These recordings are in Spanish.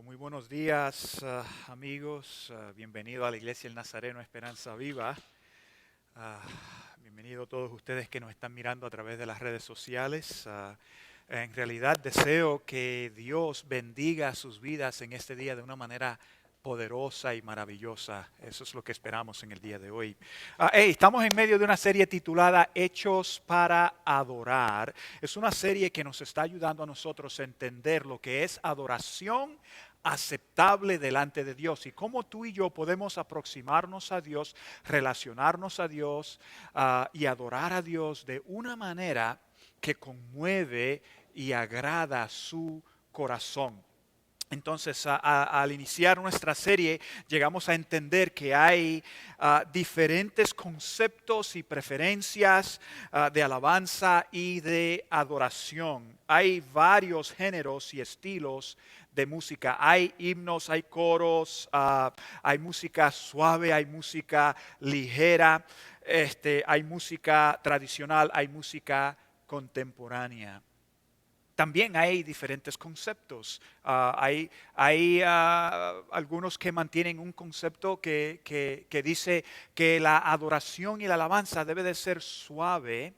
Muy buenos días, amigos. Bienvenido a la Iglesia El Nazareno Esperanza Viva. Ah, Bienvenido a todos ustedes que nos están mirando a través de las redes sociales. En realidad deseo que Dios bendiga sus vidas en este día de una manera poderosa y maravillosa. Eso es lo que esperamos en el día de hoy. Estamos en medio de una serie titulada Hechos para Adorar. Es una serie que nos está ayudando a nosotros a entender lo que es adoración aceptable delante de Dios y cómo tú y yo podemos aproximarnos a Dios, relacionarnos a Dios y adorar a Dios de una manera que conmueve y agrada su corazón. Entonces, al iniciar nuestra serie, llegamos a entender que hay diferentes conceptos y preferencias de alabanza y de adoración. Hay varios géneros y estilos de música. Hay himnos, hay coros, hay música suave, hay música ligera, hay música tradicional, hay música contemporánea. También hay diferentes conceptos. Hay algunos que mantienen un concepto que dice que la adoración y la alabanza debe de ser suave,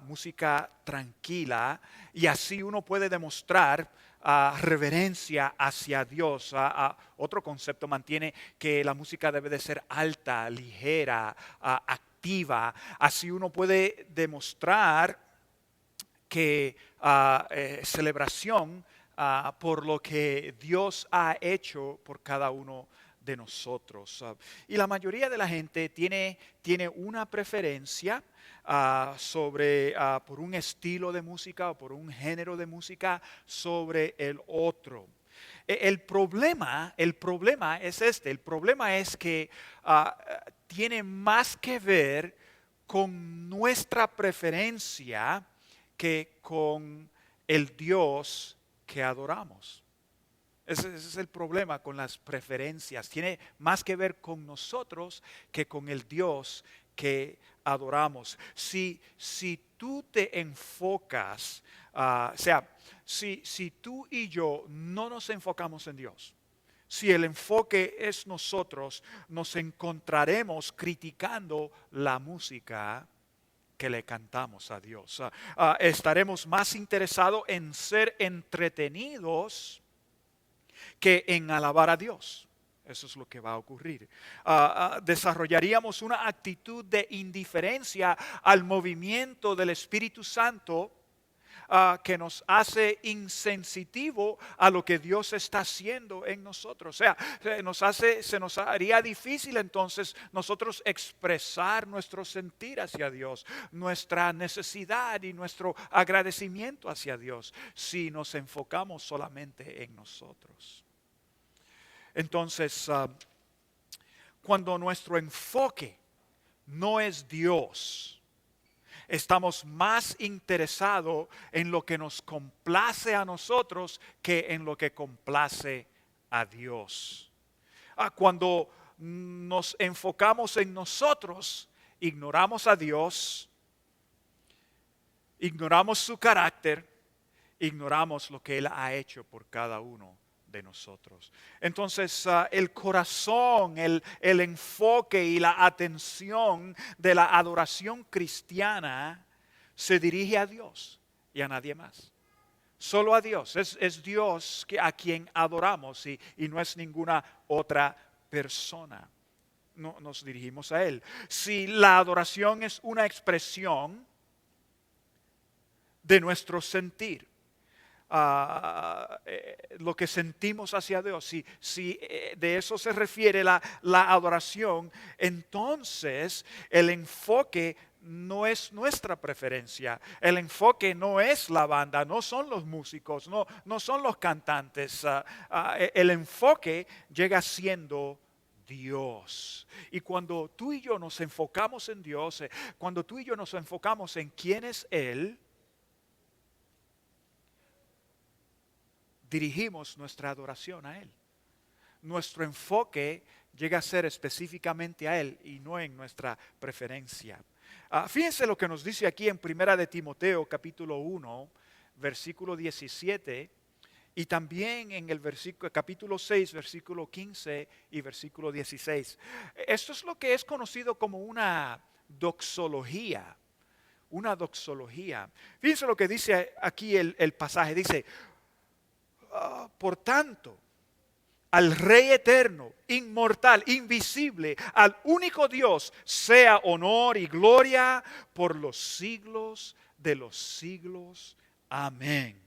música tranquila, y así uno puede demostrar reverencia hacia Dios. Otro concepto mantiene que la música debe de ser alta, ligera, activa. Así uno puede demostrar que celebración por lo que Dios ha hecho por cada uno de nosotros. Y la mayoría de la gente tiene una preferencia por un estilo de música o por un género de música sobre el otro. El problema es este. El problema es que tiene más que ver con nuestra preferencia que con el Dios que adoramos. Ese es el problema con las preferencias. Tiene más que ver con nosotros que con el Dios que adoramos. Si tú te enfocas, si tú y yo no nos enfocamos en Dios, si el enfoque es nosotros, nos encontraremos criticando la música que le cantamos a Dios. Estaremos más interesados en ser entretenidos que en alabar a Dios. Eso es lo que va a ocurrir. Desarrollaríamos una actitud de indiferencia al movimiento del Espíritu Santo que nos hace insensitivo a lo que Dios está haciendo en nosotros. O sea, se nos haría difícil entonces nosotros expresar nuestro sentir hacia Dios, nuestra necesidad y nuestro agradecimiento hacia Dios si nos enfocamos solamente en nosotros. Entonces, cuando nuestro enfoque no es Dios, estamos más interesados en lo que nos complace a nosotros que en lo que complace a Dios. Cuando nos enfocamos en nosotros, ignoramos a Dios, ignoramos su carácter, ignoramos lo que Él ha hecho por cada uno de nosotros. Entonces, el corazón, el enfoque y la atención de la adoración cristiana se dirige a Dios y a nadie más. Solo a Dios. Es Dios a quien adoramos y no es ninguna otra persona. No, nos dirigimos a Él. Si la adoración es una expresión de nuestro sentir, lo que sentimos hacia Dios, si de eso se refiere la adoración, entonces el enfoque no es nuestra preferencia, el enfoque no es la banda, no son los músicos, no son los cantantes, el enfoque llega siendo Dios. Y cuando tú y yo nos enfocamos en Dios, cuando tú y yo nos enfocamos en quién es Él, dirigimos nuestra adoración a Él. Nuestro enfoque llega a ser específicamente a Él y no en nuestra preferencia. Fíjense lo que nos dice aquí en Primera de Timoteo capítulo 1, versículo 17 Y también en el capítulo 6, versículo 15 y versículo 16. Esto es lo que es conocido como una doxología. Una doxología. Fíjense lo que dice aquí el pasaje. Dice, por tanto, al Rey eterno, inmortal, invisible, al único Dios, sea honor y gloria por los siglos de los siglos. Amén.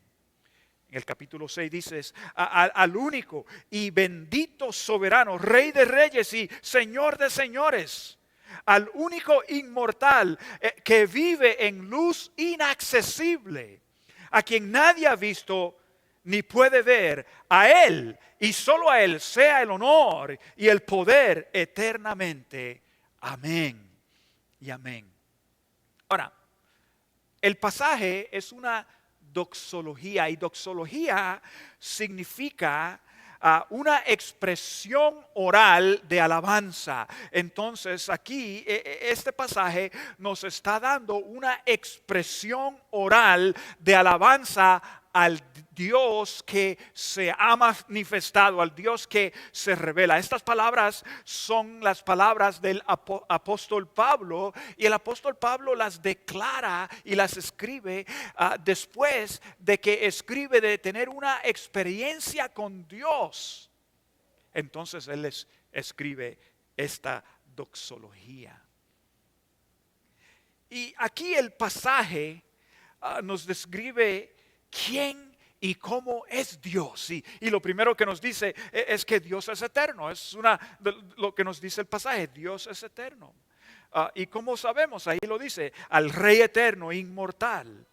En el capítulo 6 dices, al único y bendito soberano, Rey de reyes y Señor de señores, al único inmortal que vive en luz inaccesible, a quien nadie ha visto ni puede ver, a Él y solo a Él sea el honor y el poder eternamente. Amén y amén. Ahora, el pasaje es una doxología, y doxología significa una expresión oral de alabanza. Entonces aquí este pasaje nos está dando una expresión oral de alabanza al Dios que se ha manifestado, al Dios que se revela. Estas palabras son las palabras del apóstol Pablo, y el apóstol Pablo las declara y las escribe después de que escribe de tener una experiencia con Dios. Entonces él les escribe esta doxología. Y aquí el pasaje nos describe quién y cómo es Dios. Y lo primero que nos dice es que Dios es eterno. Es lo que nos dice el pasaje. Dios es eterno. Y como sabemos, ahí lo dice, al Rey eterno, inmortal.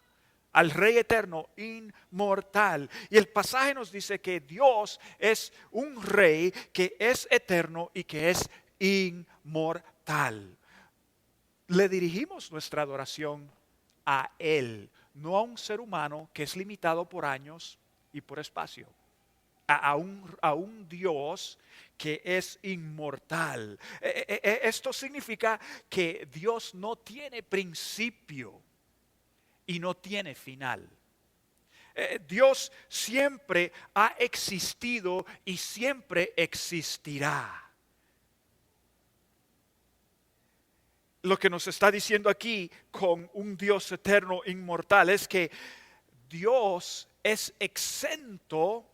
Al Rey eterno, inmortal. Y el pasaje nos dice que Dios es un Rey que es eterno y que es inmortal. Le dirigimos nuestra adoración a Él, no a un ser humano que es limitado por años y por espacio, a un Dios que es inmortal. Esto significa que Dios no tiene principio y no tiene final. Dios siempre ha existido y siempre existirá. Lo que nos está diciendo aquí con un Dios eterno, inmortal, es que Dios es exento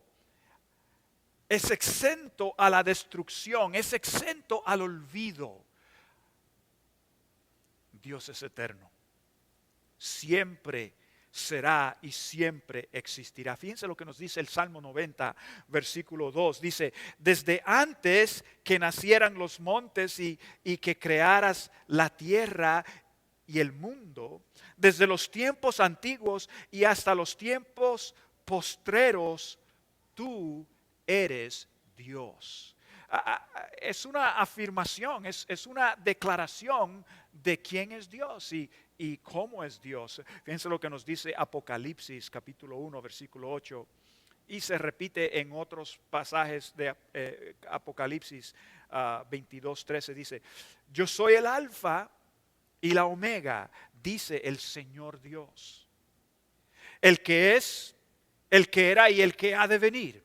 a la destrucción, es exento al olvido. Dios es eterno. Siempre será y siempre existirá. Fíjense lo que nos dice el Salmo 90, versículo 2. Dice, desde antes que nacieran los montes y que crearas la tierra y el mundo, desde los tiempos antiguos y hasta los tiempos postreros, tú eres Dios. Es una afirmación, es una declaración de quién es Dios y cómo es Dios. Fíjense lo que nos dice Apocalipsis capítulo 1 versículo 8 y se repite en otros pasajes de Apocalipsis 22:13. Dice, yo soy el alfa y la omega, dice el Señor Dios, el que es, el que era y el que ha de venir,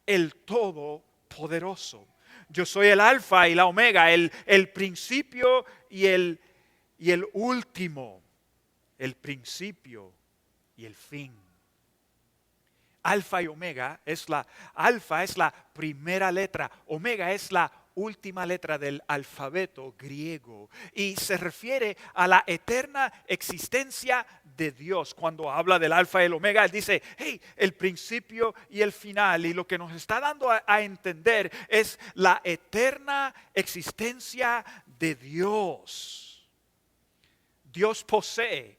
el Todopoderoso. Yo soy el alfa y la omega, el principio y el último, el principio y el fin. Alfa y omega alfa es la primera letra, omega es la última letra del alfabeto griego y se refiere a la eterna existencia de Dios. Cuando habla del alfa y el omega, él dice, hey, el principio y el final. Y lo que nos está dando a entender es la eterna existencia de Dios. Dios posee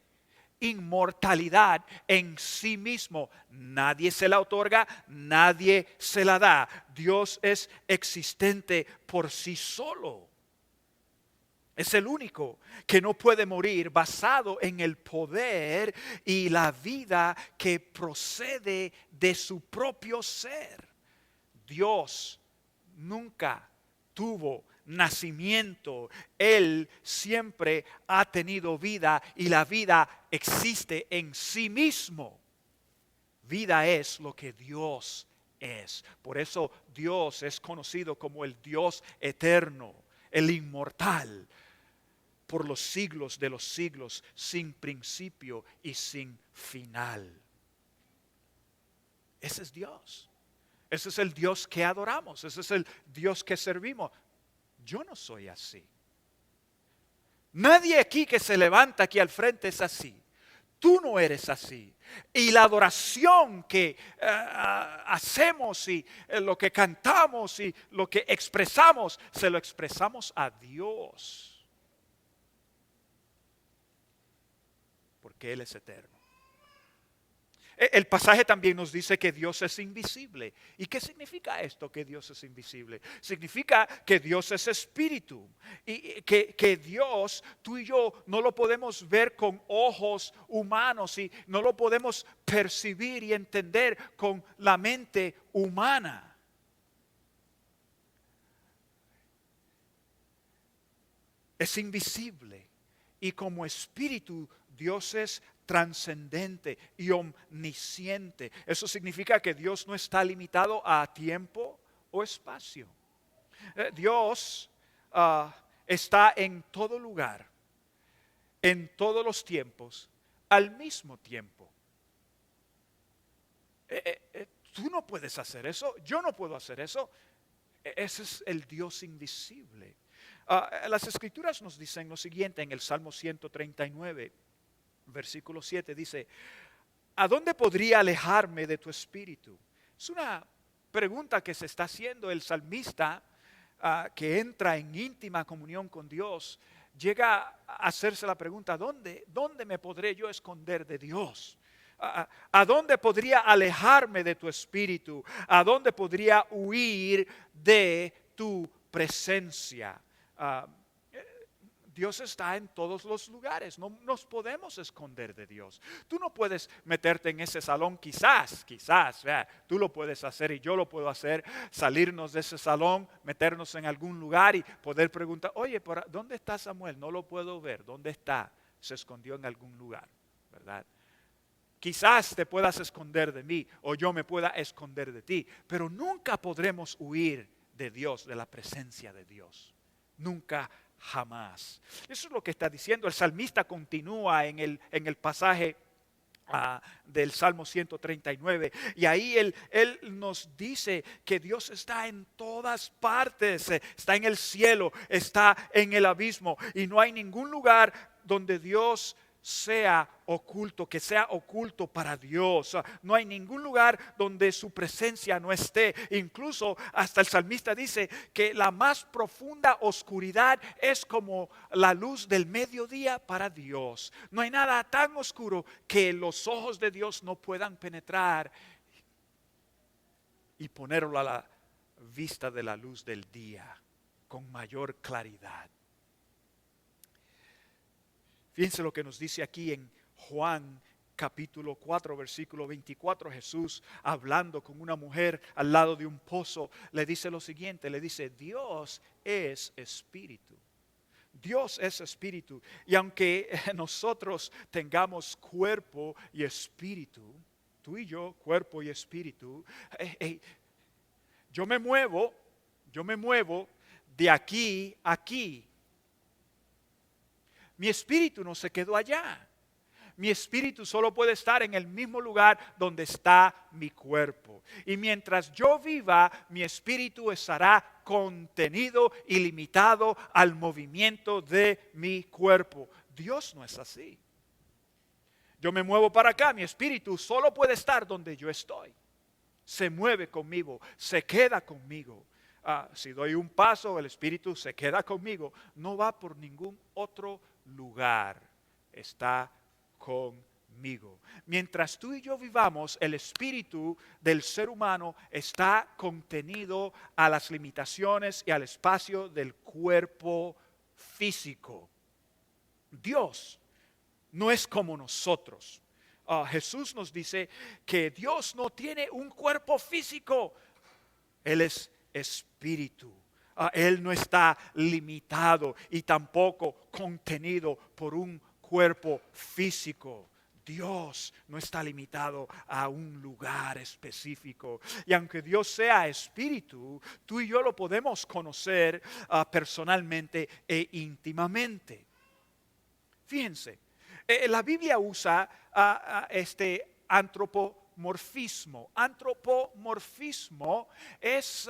inmortalidad en sí mismo. Nadie se la otorga, nadie se la da. Dios es existente por sí solo. Es el único que no puede morir, basado en el poder y la vida que procede de su propio ser. Dios nunca tuvo nacimiento. Él siempre ha tenido vida y la vida existe en sí mismo. Vida es lo que Dios es. Por eso Dios es conocido como el Dios eterno, el inmortal, por los siglos de los siglos, sin principio y sin final. Ese es Dios. Ese es el Dios que adoramos. Ese es el Dios que servimos. Yo no soy así. Nadie aquí que se levanta aquí al frente es así. Tú no eres así. Y la adoración que hacemos y lo que cantamos y lo que expresamos, se lo expresamos a Dios. Porque Él es eterno. El pasaje también nos dice que Dios es invisible. ¿Y qué significa esto, que Dios es invisible? Significa que Dios es espíritu. Y que Dios, tú y yo, no lo podemos ver con ojos humanos y no lo podemos percibir y entender con la mente humana. Es invisible. Y como espíritu, Dios es trascendente y omnisciente. Eso significa que Dios no está limitado a tiempo o espacio. Dios está en todo lugar, en todos los tiempos, al mismo tiempo. Tú no puedes hacer eso, yo no puedo hacer eso. Ese es el Dios invisible. Las Escrituras nos dicen lo siguiente en el Salmo 139. Versículo 7 dice: ¿a dónde podría alejarme de tu espíritu? Es una pregunta que se está haciendo el salmista, que entra en íntima comunión con Dios. Llega a hacerse la pregunta: ¿dónde me podré yo esconder de Dios? ¿A dónde podría alejarme de tu espíritu? ¿A dónde podría huir de tu presencia? Dios está en todos los lugares, no nos podemos esconder de Dios. Tú no puedes meterte en ese salón, quizás, tú lo puedes hacer y yo lo puedo hacer, salirnos de ese salón, meternos en algún lugar y poder preguntar: oye, ¿dónde está Samuel? No lo puedo ver, ¿dónde está? Se escondió en algún lugar, ¿verdad? Quizás te puedas esconder de mí o yo me pueda esconder de ti, pero nunca podremos huir de Dios, de la presencia de Dios. Nunca, jamás. Eso es lo que está diciendo. El salmista continúa en el pasaje del Salmo 139 y ahí él nos dice que Dios está en todas partes, está en el cielo, está en el abismo y no hay ningún lugar donde Dios sea oculto, que sea oculto para Dios. No hay ningún lugar donde su presencia no esté. Incluso hasta el salmista dice que la más profunda oscuridad es como la luz del mediodía para Dios. No hay nada tan oscuro que los ojos de Dios no puedan penetrar y ponerlo a la vista de la luz del día con mayor claridad. Fíjense lo que nos dice aquí en Juan capítulo 4, versículo 24. Jesús, hablando con una mujer al lado de un pozo, le dice lo siguiente, le dice: Dios es espíritu. Dios es espíritu. Y aunque nosotros tengamos cuerpo y espíritu, tú y yo, cuerpo y espíritu, yo me muevo de aquí a aquí. Mi espíritu no se quedó allá. Mi espíritu solo puede estar en el mismo lugar donde está mi cuerpo. Y mientras yo viva, mi espíritu estará contenido y limitado al movimiento de mi cuerpo. Dios no es así. Yo me muevo para acá, mi espíritu solo puede estar donde yo estoy. Se mueve conmigo, se queda conmigo. Si doy un paso, el espíritu se queda conmigo. No va por ningún otro lugar. Está conmigo. Mientras tú y yo vivamos, el espíritu del ser humano está contenido a las limitaciones y al espacio del cuerpo físico. Dios no es como nosotros. Jesús nos dice que Dios no tiene un cuerpo físico. Él es espíritu. Él no está limitado y tampoco contenido por un cuerpo físico. Dios no está limitado a un lugar específico. Y aunque Dios sea espíritu, tú y yo lo podemos conocer personalmente e íntimamente. Fíjense, la Biblia usa este antropomorfismo. Antropomorfismo es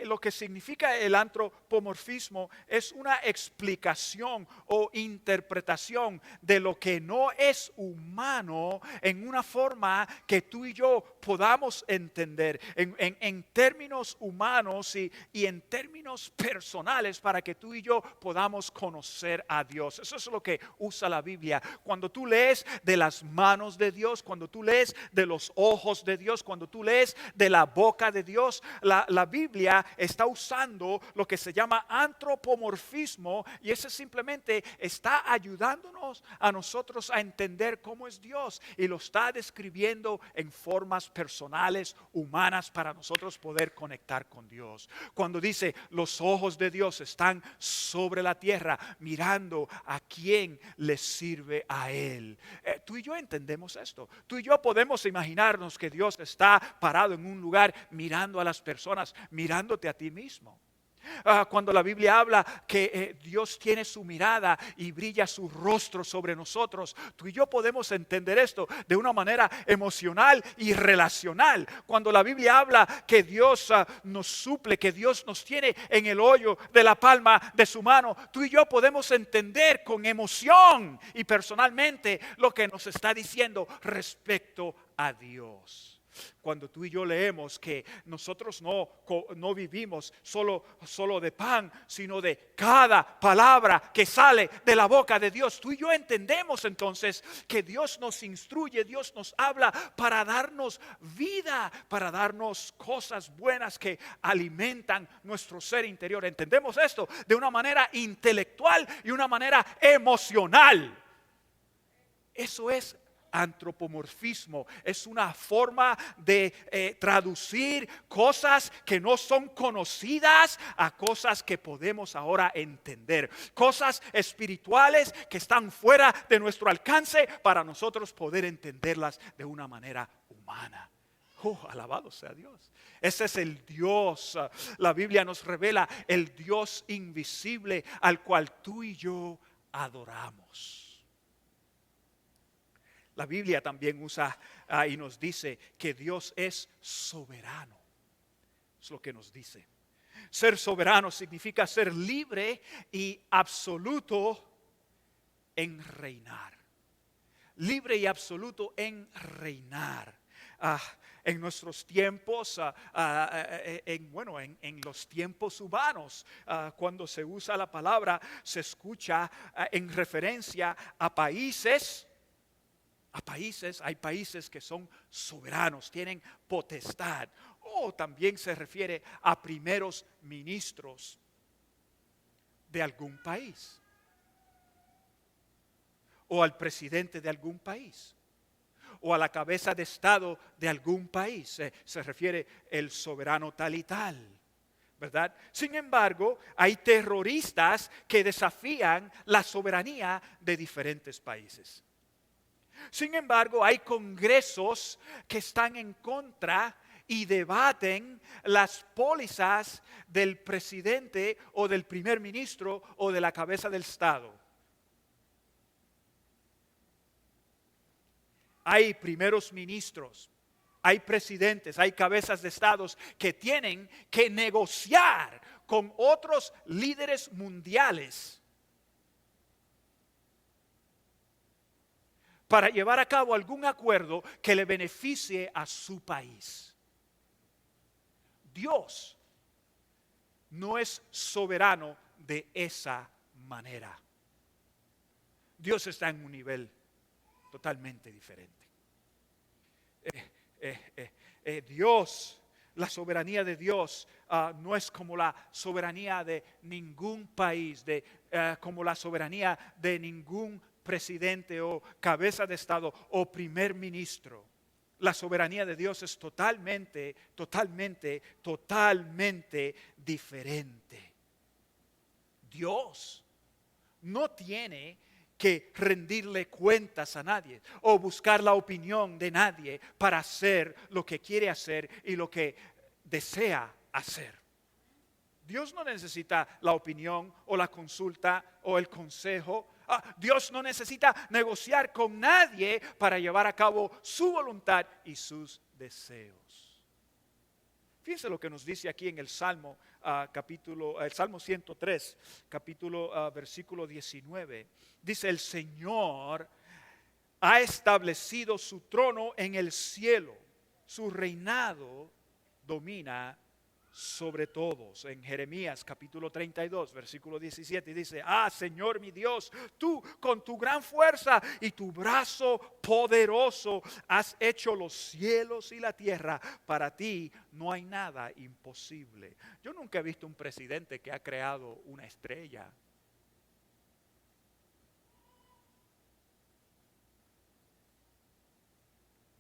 lo que significa el antropomorfismo es una explicación o interpretación de lo que no es humano en una forma que tú y yo podamos entender en términos humanos y en términos personales para que tú y yo podamos conocer a Dios. Eso es lo que usa la Biblia. Cuando tú lees de las manos de Dios, cuando tú lees de los ojos de Dios, cuando tú lees de la boca de Dios, la Biblia está usando lo que se llama antropomorfismo, y ese simplemente está ayudándonos a nosotros a entender cómo es Dios, y lo está describiendo en formas personales, humanas, para nosotros poder conectar con Dios. Cuando dice los ojos de Dios están sobre la tierra mirando a quien le sirve a Él. Tú y yo entendemos esto. Tú y yo podemos imaginarnos que Dios está parado en un lugar mirando a las personas, mirándote a ti mismo. Cuando la Biblia habla que Dios tiene su mirada y brilla su rostro sobre nosotros, tú y yo podemos entender esto de una manera emocional y relacional. Cuando la Biblia habla que Dios nos suple, que Dios nos tiene en el hoyo de la palma de su mano, tú y yo podemos entender con emoción y personalmente lo que nos está diciendo respecto a Dios. Cuando tú y yo leemos que nosotros no vivimos solo de pan, sino de cada palabra que sale de la boca de Dios, tú y yo entendemos entonces que Dios nos instruye, Dios nos habla para darnos vida, para darnos cosas buenas que alimentan nuestro ser interior. Entendemos esto de una manera intelectual y una manera emocional. Eso es antropomorfismo, es una forma de traducir cosas que no son conocidas a cosas que podemos ahora entender, cosas espirituales que están fuera de nuestro alcance para nosotros poder entenderlas de una manera humana. Alabado sea Dios. Ese es el Dios. La Biblia nos revela el Dios invisible al cual tú y yo adoramos. La Biblia también usa y nos dice que Dios es soberano. Es lo que nos dice. Ser soberano significa ser libre y absoluto en reinar. Libre y absoluto en reinar. En nuestros tiempos, en los tiempos humanos, cuando se usa la palabra, se escucha en referencia a países. Hay países que son soberanos, tienen potestad. O también se refiere a primeros ministros de algún país. O al presidente de algún país. O a la cabeza de estado de algún país. Se refiere el soberano tal y tal. ¿Verdad? Sin embargo, hay terroristas que desafían la soberanía de diferentes países. Sin embargo, hay congresos que están en contra y debaten las pólizas del presidente o del primer ministro o de la cabeza del Estado. Hay primeros ministros, hay presidentes, hay cabezas de estados que tienen que negociar con otros líderes mundiales para llevar a cabo algún acuerdo que le beneficie a su país. Dios no es soberano de esa manera. Dios está en un nivel totalmente diferente. Dios, la soberanía de Dios no es como la soberanía de ningún país, como la soberanía de ningún presidente o cabeza de estado o primer ministro. La soberanía de Dios es totalmente diferente. Dios no tiene que rendirle cuentas a nadie o buscar la opinión de nadie para hacer lo que quiere hacer y lo que desea hacer. Dios no necesita la opinión o la consulta o el consejo. Dios no necesita negociar con nadie para llevar a cabo su voluntad y sus deseos. Fíjense lo que nos dice aquí en el Salmo, el Salmo 103, versículo 19. Dice: el Señor ha establecido su trono en el cielo, su reinado domina sobre todos. En Jeremías capítulo 32, versículo 17 dice: Señor mi Dios, tú con tu gran fuerza y tu brazo poderoso has hecho los cielos y la tierra. Para ti no hay nada imposible. Yo nunca he visto un presidente que ha creado una estrella.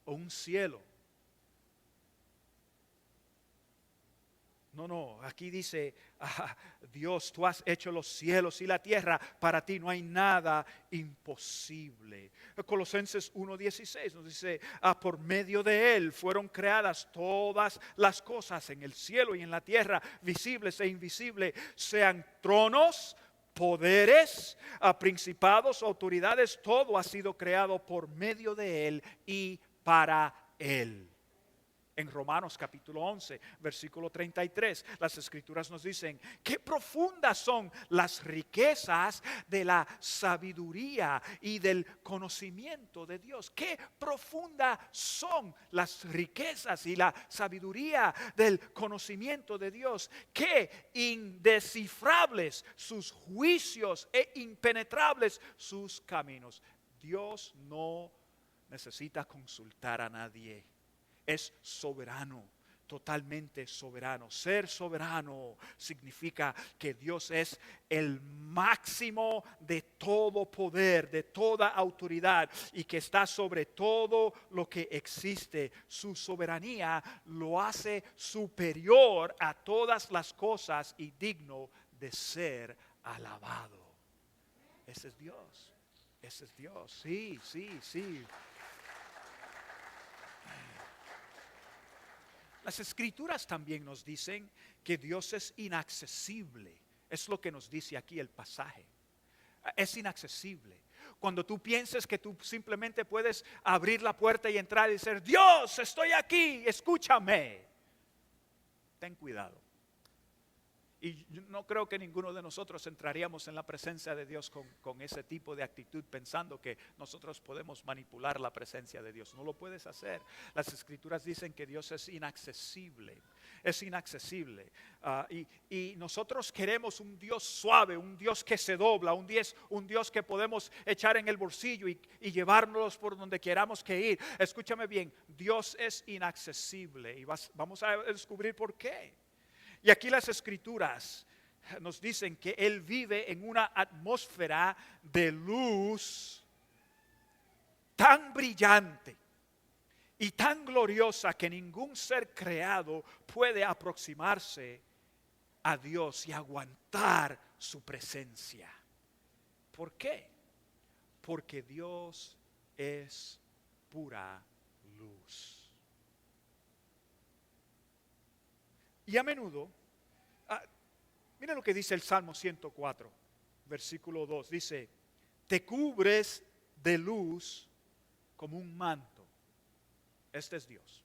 O un cielo. No, aquí dice: Dios, tú has hecho los cielos y la tierra, para ti no hay nada imposible. Colosenses 1:16 nos dice: por medio de Él fueron creadas todas las cosas en el cielo y en la tierra, visibles e invisibles, sean tronos, poderes, principados, autoridades, todo ha sido creado por medio de Él y para Él. En Romanos capítulo 11, versículo 33, las escrituras nos dicen: qué profundas son las riquezas de la sabiduría y del conocimiento de Dios. Qué profundas son las riquezas y la sabiduría del conocimiento de Dios. Qué indescifrables sus juicios e impenetrables sus caminos. Dios no necesita consultar a nadie. Es soberano, totalmente soberano. Ser soberano significa que Dios es el máximo de todo poder, de toda autoridad, y que está sobre todo lo que existe. Su soberanía lo hace superior a todas las cosas y digno de ser alabado. Ese es Dios. Ese es Dios. Sí. Las escrituras también nos dicen que Dios es inaccesible. Es lo que nos dice aquí el pasaje. Es inaccesible. Cuando tú pienses que tú simplemente puedes abrir la puerta y entrar y decir: Dios, estoy aquí, escúchame. Ten cuidado. Y yo no creo que ninguno de nosotros entraríamos en la presencia de Dios con ese tipo de actitud, pensando que nosotros podemos manipular la presencia de Dios. No lo puedes hacer. Las escrituras dicen que Dios es inaccesible. Es inaccesible. Y nosotros queremos un Dios suave, un Dios que se dobla, un Dios que podemos echar en el bolsillo y llevárnoslos por donde queramos que ir. Escúchame bien, Dios es inaccesible y vamos a descubrir por qué. Y aquí las escrituras nos dicen que Él vive en una atmósfera de luz tan brillante y tan gloriosa que ningún ser creado puede aproximarse a Dios y aguantar su presencia. ¿Por qué? Porque Dios es pura luz. Y a menudo, mira lo que dice el Salmo 104, versículo 2. Dice: te cubres de luz como un manto. Este es Dios.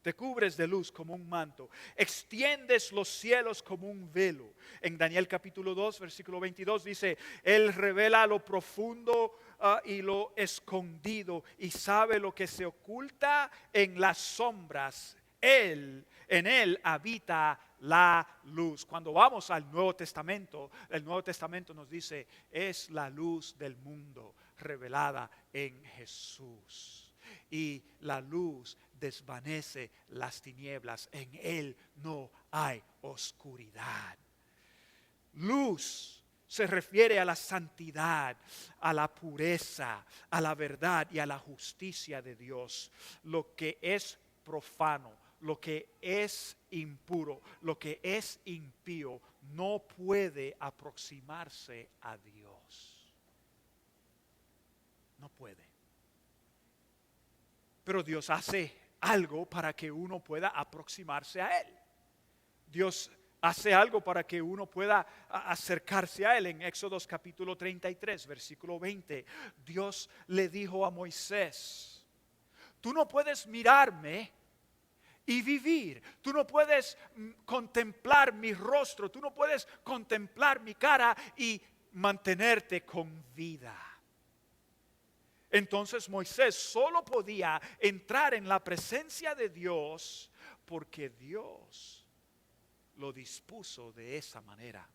Te cubres de luz como un manto. Extiendes los cielos como un velo. En Daniel capítulo 2, versículo 22 dice: Él revela lo profundo y lo escondido, y sabe lo que se oculta en las sombras. En Él habita la luz. Cuando vamos al Nuevo Testamento, el Nuevo Testamento nos dice: es la luz del mundo revelada en Jesús. Y la luz desvanece las tinieblas. En Él no hay oscuridad. Luz se refiere a la santidad, a la pureza, a la verdad y a la justicia de Dios. Lo que es profano, lo que es impuro, lo que es impío, no puede aproximarse a Dios. No puede. Pero Dios hace algo para que uno pueda aproximarse a Él. Dios hace algo para que uno pueda acercarse a Él. En Éxodo capítulo 33, versículo 20, Dios le dijo a Moisés: tú no puedes mirarme y vivir. Tú no puedes contemplar mi rostro. Tú no puedes contemplar mi cara y mantenerte con vida. Entonces Moisés solo podía entrar en la presencia de Dios porque Dios lo dispuso de esa manera.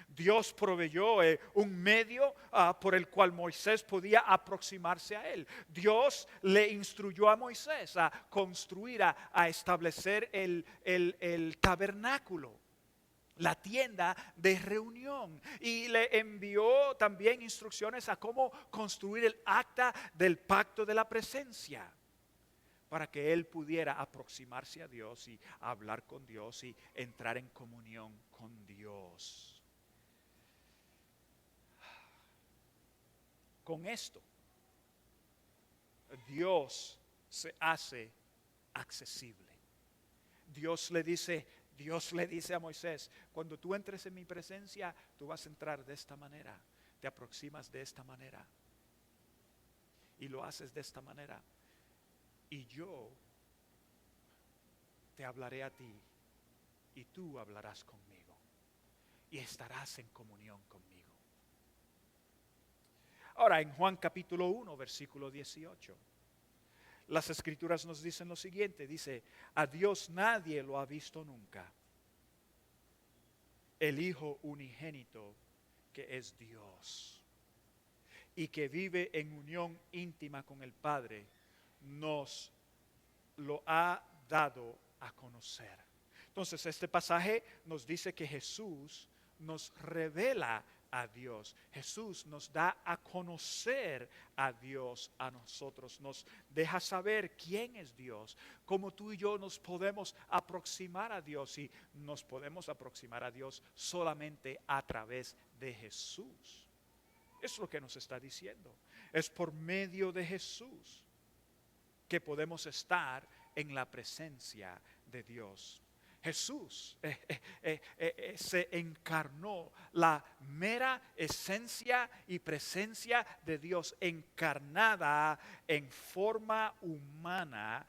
Dios proveyó un medio por el cual Moisés podía aproximarse a Él. Dios le instruyó a Moisés a construir, a establecer el tabernáculo, la tienda de reunión, y le envió también instrucciones a cómo construir el acta del pacto de la presencia, para que él pudiera aproximarse a Dios y hablar con Dios y entrar en comunión con Dios. Con esto, Dios se hace accesible. Dios le dice a Moisés: cuando tú entres en mi presencia, tú vas a entrar de esta manera, te aproximas de esta manera y lo haces de esta manera, y yo te hablaré a ti y tú hablarás conmigo y estarás en comunión conmigo. Ahora, en Juan capítulo 1, versículo 18, las escrituras nos dicen lo siguiente: dice, a Dios nadie lo ha visto nunca. El Hijo unigénito, que es Dios y que vive en unión íntima con el Padre, nos lo ha dado a conocer. Entonces, este pasaje nos dice que Jesús nos revela a Dios. Jesús nos da a conocer a Dios a nosotros. Nos deja saber quién es Dios, cómo tú y yo nos podemos aproximar a Dios, y nos podemos aproximar a Dios solamente a través de Jesús. Es lo que nos está diciendo. Es por medio de Jesús que podemos estar en la presencia de Dios. Jesús se encarnó, la mera esencia y presencia de Dios encarnada en forma humana.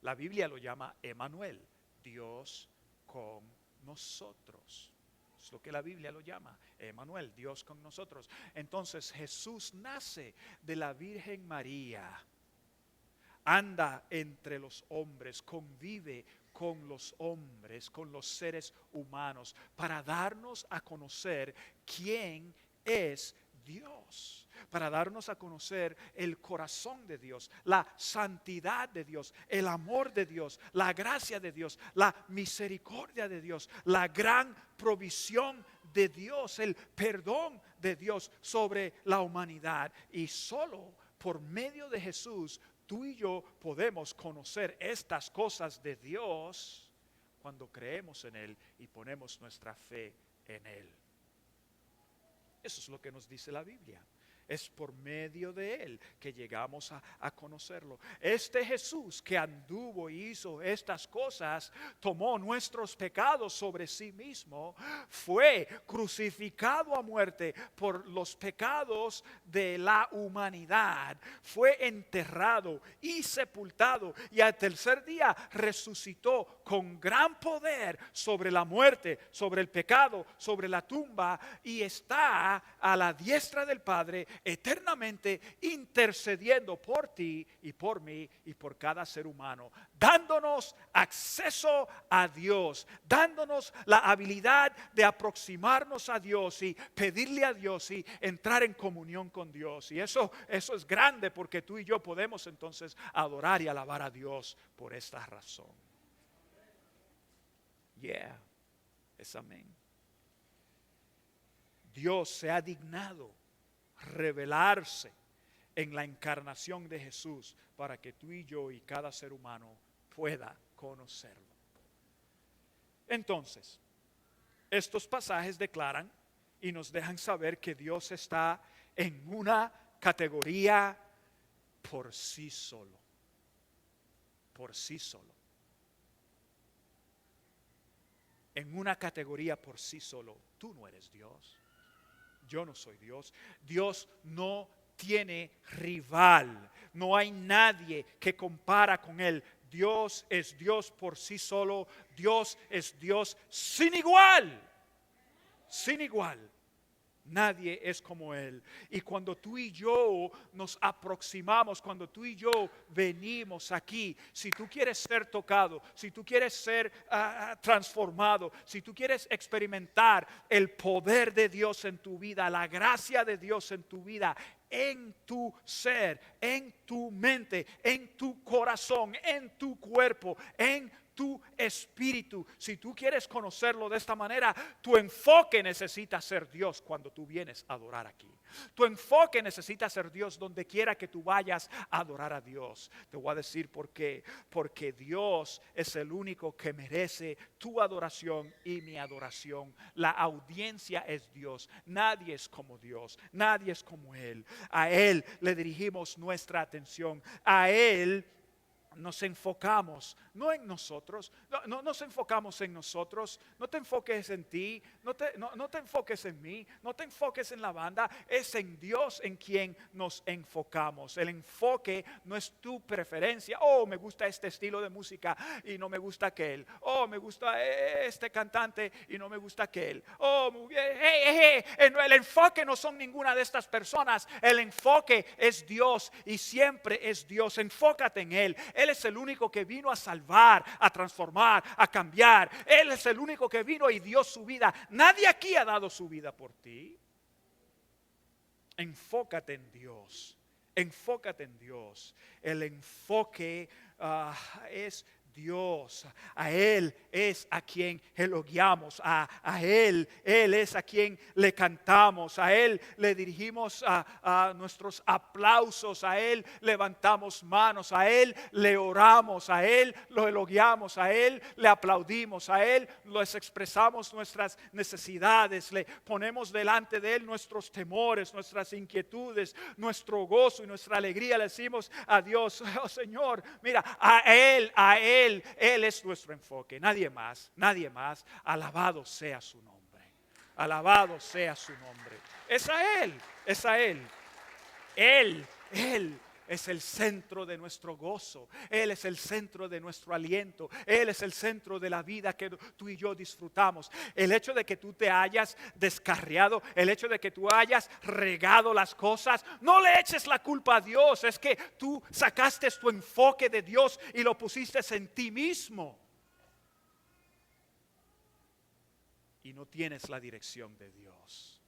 La Biblia lo llama Emmanuel, Dios con nosotros. Es lo que la Biblia lo llama, Emmanuel, Dios con nosotros. Entonces Jesús nace de la Virgen María, anda entre los hombres, convive con los hombres, con los seres humanos, para darnos a conocer quién es Dios, para darnos a conocer el corazón de Dios, la santidad de Dios, el amor de Dios, la gracia de Dios, la misericordia de Dios, la gran provisión de Dios, el perdón de Dios sobre la humanidad. Y solo por medio de Jesús tú y yo podemos conocer estas cosas de Dios cuando creemos en Él y ponemos nuestra fe en Él. Eso es lo que nos dice la Biblia. Es por medio de Él que llegamos a conocerlo. Este Jesús que anduvo y hizo estas cosas, tomó nuestros pecados sobre sí mismo, fue crucificado a muerte por los pecados de la humanidad, fue enterrado y sepultado, y al tercer día resucitó con gran poder sobre la muerte, sobre el pecado, sobre la tumba, y está a la diestra del Padre eternamente intercediendo por ti y por mí y por cada ser humano, dándonos acceso a Dios, dándonos la habilidad de aproximarnos a Dios y pedirle a Dios y entrar en comunión con Dios. Y eso es grande, porque tú y yo podemos entonces adorar y alabar a Dios por esta razón. Es amén. Dios se ha dignado revelarse en la encarnación de Jesús para que tú y yo y cada ser humano pueda conocerlo. Entonces, estos pasajes declaran y nos dejan saber que Dios está en una categoría por sí solo. Por sí solo. En una categoría por sí solo. Tú no eres Dios. Yo no soy Dios. Dios no tiene rival. No hay nadie que compara con Él. Dios es Dios por sí solo. Dios es Dios sin igual. Sin igual. Nadie es como Él. Y cuando tú y yo nos aproximamos, cuando tú y yo venimos aquí, si tú quieres ser tocado, si tú quieres ser transformado, si tú quieres experimentar el poder de Dios en tu vida, la gracia de Dios en tu vida, en tu ser, en tu mente, en tu corazón, en tu cuerpo, en tu espíritu. Si tú quieres conocerlo de esta manera, tu enfoque necesita ser Dios cuando tú vienes a adorar aquí. Tu enfoque necesita ser Dios donde quiera que tú vayas a adorar a Dios. Te voy a decir por qué. Porque Dios es el único que merece tu adoración y mi adoración. La audiencia es Dios. Nadie es como Dios. Nadie es como Él. A Él le dirigimos nuestra atención. A Él nos enfocamos, no en nosotros, no nos enfocamos en nosotros, no te enfoques en ti, no te enfoques en mí, no te enfoques en la banda, es en Dios en quien nos enfocamos. El enfoque no es tu preferencia, oh me gusta este estilo de música y no me gusta aquel, oh me gusta este cantante y no me gusta aquel, oh el enfoque no son ninguna de estas personas, el enfoque es Dios y siempre es Dios. Enfócate en Él. Él es el único que vino a salvar, a transformar, a cambiar. Él es el único que vino y dio su vida. Nadie aquí ha dado su vida por ti. Enfócate en Dios. Enfócate en Dios. El enfoque es Dios. A Él es a quien elogiamos, a Él es a quien le cantamos, a Él le dirigimos a nuestros aplausos, a Él levantamos manos, a Él le oramos, a Él lo elogiamos, a Él le aplaudimos, a Él les expresamos nuestras necesidades, le ponemos delante de Él nuestros temores, nuestras inquietudes, nuestro gozo y nuestra alegría. Le decimos a Dios, oh Señor, mira, a Él es nuestro enfoque, nadie más, nadie más. Alabado sea su nombre, alabado sea su nombre. Es a Él, es a Él. Él es el centro de nuestro gozo. Él es el centro de nuestro aliento. Él es el centro de la vida que tú y yo disfrutamos. El hecho de que tú te hayas descarriado, el hecho de que tú hayas regado las cosas, no le eches la culpa a Dios. Es que tú sacaste tu enfoque de Dios y lo pusiste en ti mismo. Y no tienes la dirección de Dios.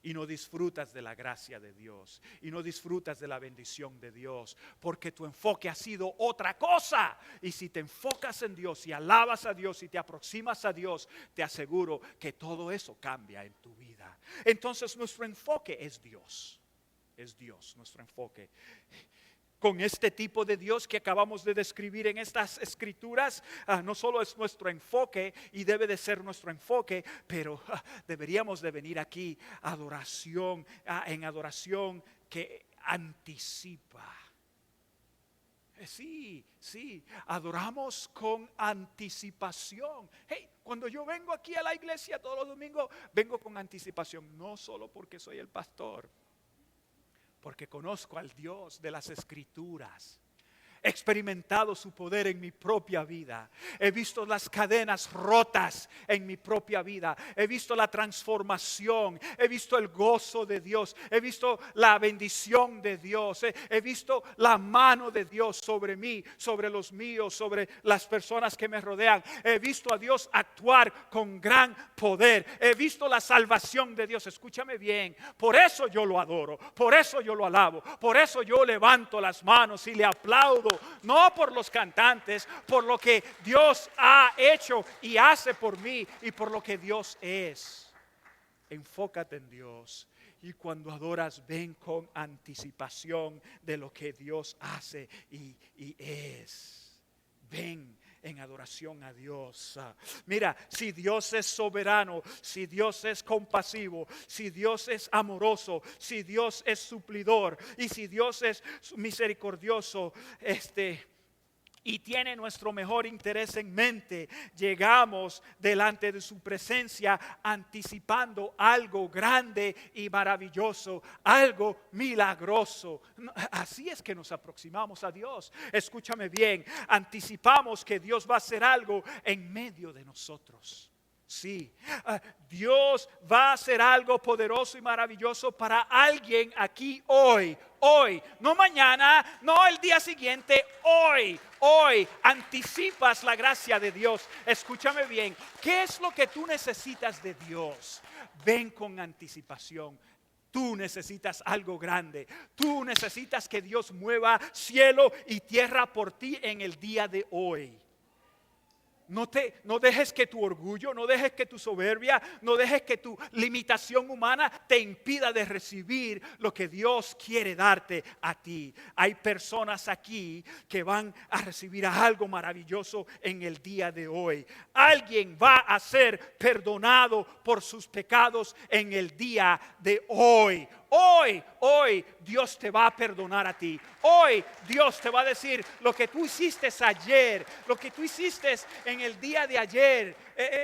Y no disfrutas de la gracia de Dios. Y no disfrutas de la bendición de Dios. Porque tu enfoque ha sido otra cosa. Y si te enfocas en Dios y alabas a Dios y te aproximas a Dios, te aseguro que todo eso cambia en tu vida. Entonces nuestro enfoque es Dios. Es Dios nuestro enfoque. Con este tipo de Dios que acabamos de describir en estas escrituras, no solo es nuestro enfoque y debe de ser nuestro enfoque, pero deberíamos de venir aquí adoración, en adoración que anticipa. Sí, adoramos con anticipación. Hey, cuando yo vengo aquí a la iglesia todos los domingos, vengo con anticipación, no solo porque soy el pastor, porque conozco al Dios de las Escrituras. He experimentado su poder en mi propia vida. He visto las cadenas rotas en mi propia vida. He visto la transformación. He visto el gozo de Dios. He visto la bendición de Dios. He visto la mano de Dios sobre mí, sobre los míos, sobre las personas que me rodean. He visto a Dios actuar con gran poder. He visto la salvación de Dios. Escúchame bien. Por eso yo lo adoro. Por eso yo lo alabo. Por eso yo levanto las manos y le aplaudo. No por los cantantes, por lo que Dios ha hecho y hace por mí y por lo que Dios es. Enfócate en Dios y cuando adoras ven con anticipación de lo que Dios hace y es. Ven en adoración a Dios. Mira, si Dios es soberano, si Dios es compasivo, si Dios es amoroso, si Dios es suplidor y si Dios es misericordioso, y tiene nuestro mejor interés en mente, llegamos delante de su presencia anticipando algo grande y maravilloso, algo milagroso. Así es que nos aproximamos a Dios. Escúchame bien, anticipamos que Dios va a hacer algo en medio de nosotros. Sí, Dios va a hacer algo poderoso y maravilloso para alguien aquí hoy, no mañana, no el día siguiente, hoy anticipas la gracia de Dios. Escúchame bien, ¿qué es lo que tú necesitas de Dios? Ven con anticipación. Tú necesitas algo grande. Tú necesitas que Dios mueva cielo y tierra por ti en el día de hoy. No dejes que tu orgullo, no dejes que tu soberbia, no dejes que tu limitación humana te impida de recibir lo que Dios quiere darte a ti. Hay personas aquí que van a recibir algo maravilloso en el día de hoy. Alguien va a ser perdonado por sus pecados en el día de hoy. Hoy Dios te va a perdonar a ti. Hoy Dios te va a decir lo que tú hiciste ayer, lo que tú hiciste en el día de ayer,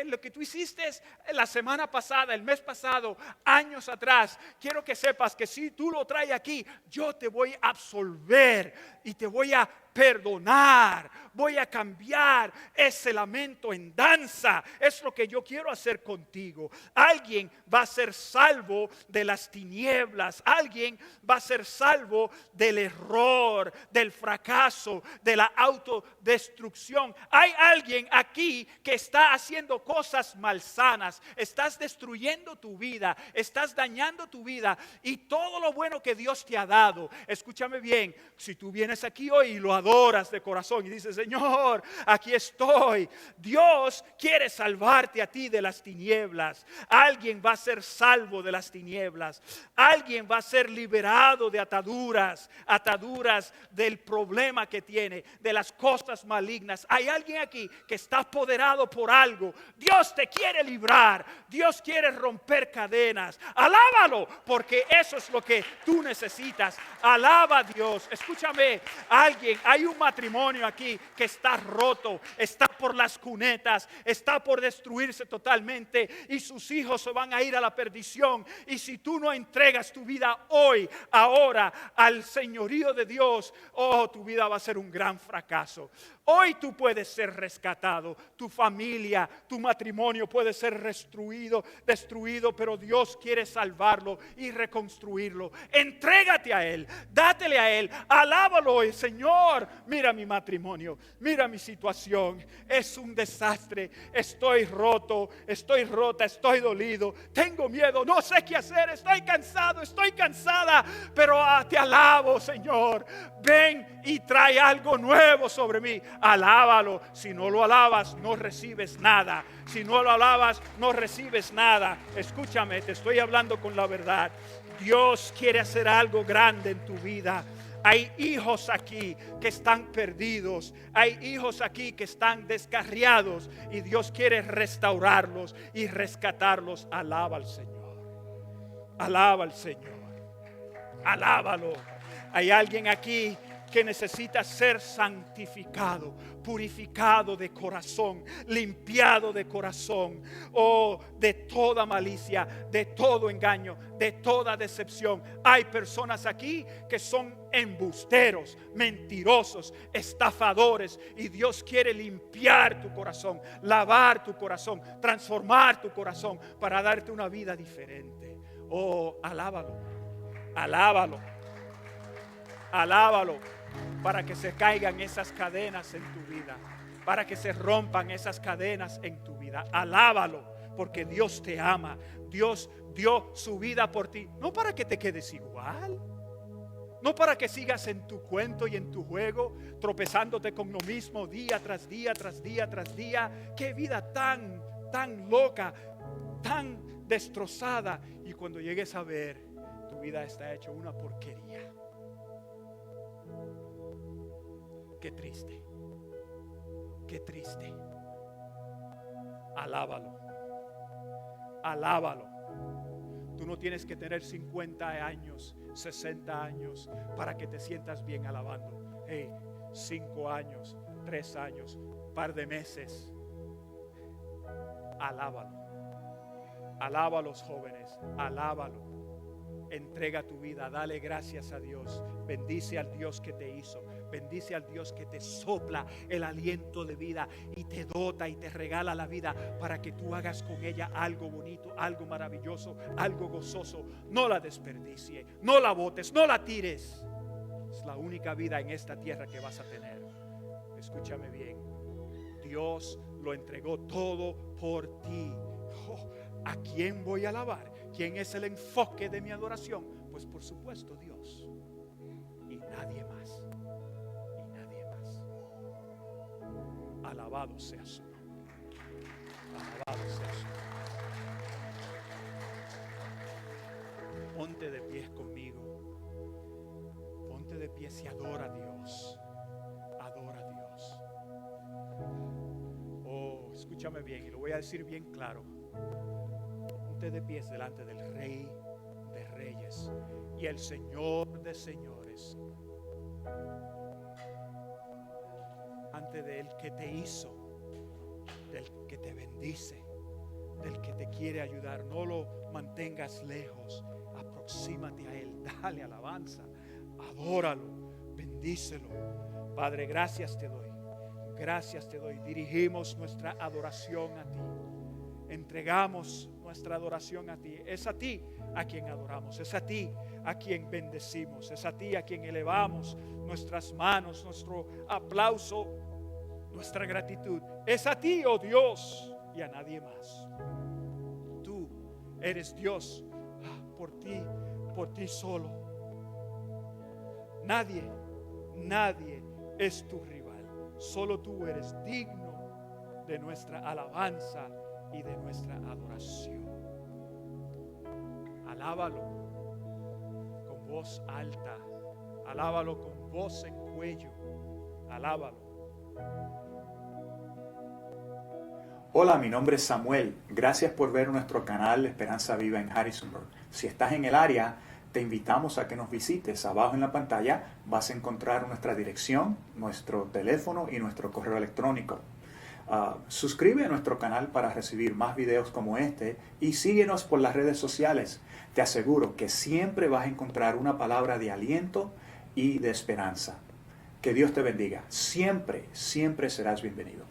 lo que tú hiciste la semana pasada, el mes pasado, años atrás. Quiero que sepas que si tú lo traes aquí, yo te voy a absolver y te voy a perdonar. Voy a cambiar ese lamento en danza. Es lo que yo quiero hacer contigo. Alguien va a ser salvo de las tinieblas. Alguien va a ser salvo del error, del fracaso, de la autodestrucción. Hay alguien aquí que está haciendo cosas malsanas. Estás destruyendo tu vida. Estás dañando tu vida y todo lo bueno que Dios te ha dado. Escúchame bien. Si tú vienes aquí hoy y lo adoras de corazón y dices: Señor, aquí estoy. Dios quiere salvarte a ti de las tinieblas. Alguien va a ser salvo de las tinieblas. Alguien va a ser liberado de ataduras del problema que tiene, de las cosas malignas. Hay alguien aquí que está apoderado por algo. Dios te quiere librar. Dios quiere romper cadenas. Alábalo, porque eso es lo que tú necesitas. Alaba a Dios. Escúchame, hay un matrimonio aquí que está roto, está por las cunetas, está por destruirse totalmente y sus hijos se van a ir a la perdición. Y si tú no entregas tu vida hoy, ahora, al señorío de Dios, tu vida va a ser un gran fracaso. Hoy tú puedes ser rescatado, tu familia, tu matrimonio puede ser destruido, pero Dios quiere salvarlo y reconstruirlo. Entrégate a Él, dátele a Él, alábalo hoy. Señor, mira mi matrimonio, mira mi situación, es un desastre, estoy roto, estoy rota, estoy dolido, tengo miedo, no sé qué hacer, estoy cansado, estoy cansada, pero te alabo, Señor. Ven y trae algo nuevo sobre mí. Alábalo. Si no lo alabas, no recibes nada. Si no lo alabas, no recibes nada. Escúchame, te estoy hablando con la verdad. Dios quiere hacer algo grande en tu vida. Hay hijos aquí que están perdidos. Hay hijos aquí que están descarriados y Dios quiere restaurarlos y rescatarlos. Alaba al Señor. Alaba al Señor. Alábalo. Hay alguien aquí que necesita ser santificado, purificado de corazón, limpiado de corazón, de toda malicia, de todo engaño, de toda decepción. Hay personas aquí que son embusteros, mentirosos, estafadores, y Dios quiere limpiar tu corazón, lavar tu corazón, transformar tu corazón para darte una vida diferente. Alábalo, alábalo, alábalo, para que se caigan esas cadenas en tu vida, para que se rompan esas cadenas en tu vida. Alábalo, porque Dios te ama. Dios dio su vida por ti, no para que te quedes igual, no para que sigas en tu cuento y en tu juego, tropezándote con lo mismo día tras día, tras día, tras día. Qué vida tan loca, tan destrozada. Y cuando llegues a ver, tu vida está hecha una porquería. Qué triste. Qué triste. Alábalo. Alábalo. Tú no tienes que tener 50 años, 60 años para que te sientas bien alabando. Hey, 5 años, 3 años, par de meses. Alábalo. Alaba a los jóvenes. Alábalo. Entrega tu vida, dale gracias a Dios. Bendice al Dios que te hizo. Bendice al Dios que te sopla el aliento de vida y te dota y te regala la vida para que tú hagas con ella algo bonito, algo maravilloso, algo gozoso. No la desperdicie, no la botes, no la tires. Es la única vida en esta tierra que vas a tener. Escúchame bien. Dios lo entregó todo por ti. ¿A quién voy a alabar? ¿Quién es el enfoque de mi adoración? Pues por supuesto Dios. Y nadie más. Y nadie más. Alabado sea su nombre. Alabado sea su nombre. Ponte de pies conmigo. Ponte de pies y adora a Dios. Adora a Dios. Oh, escúchame bien y lo voy a decir bien claro. Ponte de pies delante del Rey de Reyes y el Señor de Señores. Ante del que te hizo, del que te bendice, del que te quiere ayudar. No lo mantengas lejos. Aproxímate a Él. Dale alabanza. Adóralo. Bendícelo. Padre, gracias te doy. Gracias te doy. Dirigimos nuestra adoración a ti. Entregamos nuestra adoración a ti. Es a ti a quien adoramos. Es a ti a quien bendecimos. Es a ti a quien elevamos nuestras manos, nuestro aplauso, nuestra gratitud. Es a ti, oh Dios, y a nadie más. Tú eres Dios. Por ti solo. Nadie es tu rival. Solo tú eres digno de nuestra alabanza y de nuestra adoración. Alábalo con voz alta. Alábalo con voz en cuello. Alábalo. Hola, mi nombre es Samuel. Gracias por ver nuestro canal Esperanza Viva en Harrisonburg. Si estás en el área, te invitamos a que nos visites. Abajo en la pantalla vas a encontrar nuestra dirección, nuestro teléfono y nuestro correo electrónico. Suscribe a nuestro canal para recibir más videos como este y síguenos por las redes sociales. Te aseguro que siempre vas a encontrar una palabra de aliento y de esperanza. Que Dios te bendiga. Siempre serás bienvenido.